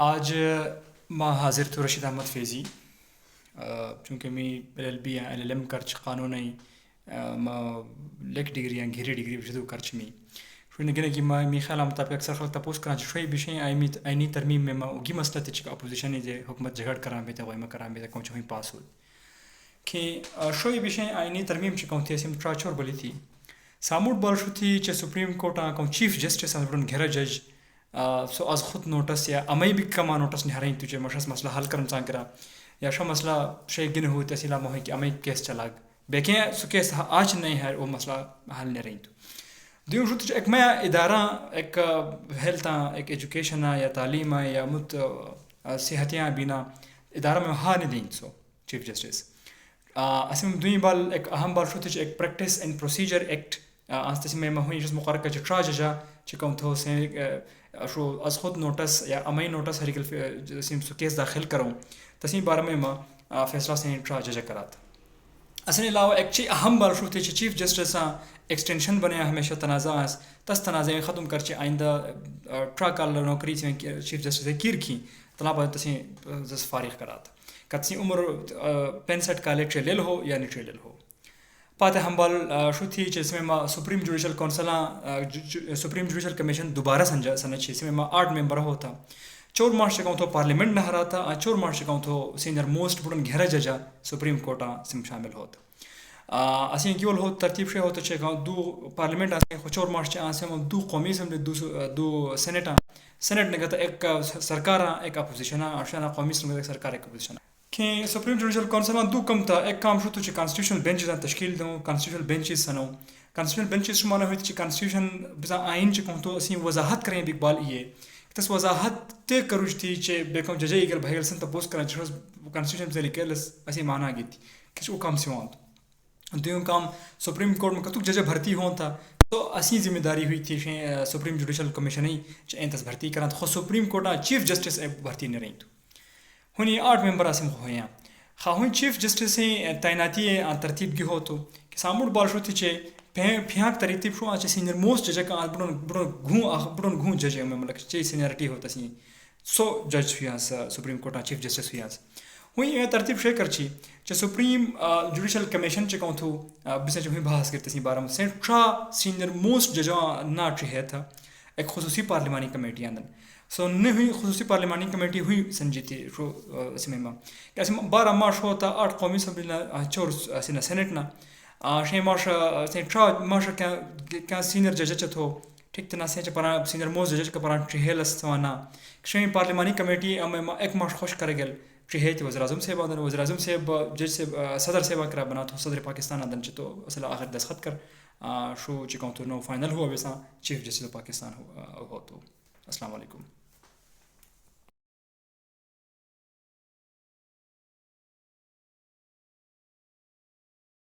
آج ما حاضر تو رشید احمد فیضی چونکہ می LLB یا LLM کرچ قانونی ما لیک ڈگری یا گھیری ڈگری بشدو کرچ می شو نگنے کی ما می خیال مطابق اکثر خلق تپوس کران شوی بشین آئینی ترمیم میں ما اگی مسئلہ تچ اپوزیشن دے حکومت جگڑ کران بیتا وای ما کران بیتا کون چوہی پاس ہو کہ شوی بشین آئینی ترمیم چکون تھی اسیم ٹراچور بلی تھی ساموٹ بال شو تھی چه سپریم کورٹ کون چیف جسٹس ان گھیرا جج سو از خود نوٹس یا امی بھی کما نوٹس نہرین تجھے مشس مسئلہ حل کرن چان کرا یا شو مسئلہ شے گن ہو تحصیلہ موہی کہ امی کیس چلا بیکیں سو کیس آج نہیں ہے وہ مسئلہ حل نہیں رہی تو دیوں شو تجھے ایک میں ادارہ ایک ہیلتھ ایک ایجوکیشن یا تعلیم یا مت صحتیاں بینا ادارہ میں ہاں نہیں دیں سو چیف جسٹس اسم دوئی بال ایک اہم بال شو تجھے ایک پریکٹس اینڈ پروسیجر ایکٹ آنستے میں ہوئی جس مقرر کا چٹرا ججا چکم تھو سے شو از خود نوٹس یا امی نوٹس ہریکل جسیم سو کیس داخل کروں تسیم بارے میں ما فیصلہ سے ٹرا ججا کرات اصل علاوہ ایک چی اہم بال شو تھی چیف جسٹس ایکسٹینشن بنے ہمیشہ تنازع اس تس تنازع ختم کرچے آئندہ ٹرا کال نوکری سے چیف جسٹس کیر کی طلبہ تسی جس فارغ کرات کتسی عمر 65 کا لیٹریل ہو یا نیٹریل ہو پاتہ ہم بال شو تھی جس میں supreme judicial council supreme judicial commission دوبارہ سنجا چھ میں 8 ممبر ہوتا 4 مارچ چکاؤں تو پارلیمنٹ نہ ہرا تھا 4 مارچ چکاؤں تو سینئر موسٹ بڑن گھیرا ججا سپریم کورٹا سم شامل ہوتا اسیں کیول ہو ترتیب سے ہوتا چکاؤں دو پارلیمنٹ آسیں 4 مارچ آسیں دو قومی اسمبلی دو سینٹ نگتا ایک سرکار ایک اپوزیشن آشانا قومی اسمبلی ایک سرکار ایک اپوزیشن کہ سپریم جوڈیشل کونسل دو کم تھا ایک کام شو تو کانسٹیٹیوشنل بینچز تشکیل دوں کانسٹیٹیوشنل بینچز سنو کانسٹیٹیوشنل بینچز شمالا ہوئی کانسٹیٹیوشن بزا آئین چکوں تو اسی وضاحت کریں اقبال یہ تس وضاحت تے کروش تھی چے بیکم ججے اگر بھائیل سن تپوس کریں چھ کانسٹیٹیوشن سے لکھلس اسی مانا گئی تھی کچھ وہ کام سے ہوں دیوں کام سپریم کورٹ میں کتوک ججے بھرتی ہوں تھا تو اسی ذمہ داری ہوئی تھی سپریم جوڈیشل کمیشن ہی چاہیں تس بھرتی کران خود سپریم کورٹا چیف جسٹس بھرتی نہیں رہی تو ہونی 8 ممبر اسم ہوئے ہیں خواہوں چیف جسٹس تعیناتی ترتیب کی ہو تو کہ ساموٹ بال شو تھی چے پھیاک ترتیب شو آج سینئر موسٹ جج کا بڑن گھون جج میں مطلب چے سینئرٹی ہوتا سی سو جج ہوئی سپریم کورٹا چیف جسٹس ہوئی ہوئی ترتیب شے کرچی چے سپریم جوڈیشل کمیشن چکاؤں تھو بس جو ہوئی بحث کرتے سی بارہ میں ٹرا سینئر موسٹ ججا نا ہے تھا ایک خصوصی پارلیمانی کمیٹی اندر سو نے ہوئی خصوصی پارلیمانی کمیٹی ہوئی سنجی تھی شو اسمیں کہ 12 مارچ ہوتا 8 قومی اسمبلی 4 سینٹ نا شے مارچ ٹرا مارچ کیا سینئر جج چتھو ٹھیک تنا سے پرا سینئر موسٹ جج کا پرا ٹریہلس توانا شے پارلیمانی کمیٹی ایک مارچ خوش کرے گل ٹریہت وزیر اعظم صاحب اندر وزیر اعظم صاحب جج سے صدر صاحب کرا بنا تو صدر پاکستان اندر چتو اصل آخر دستخط کر شو چکاؤں تو نو فائنل ہوا ویسا چیف جسٹس پاکستان ہو تو السلام علیکم.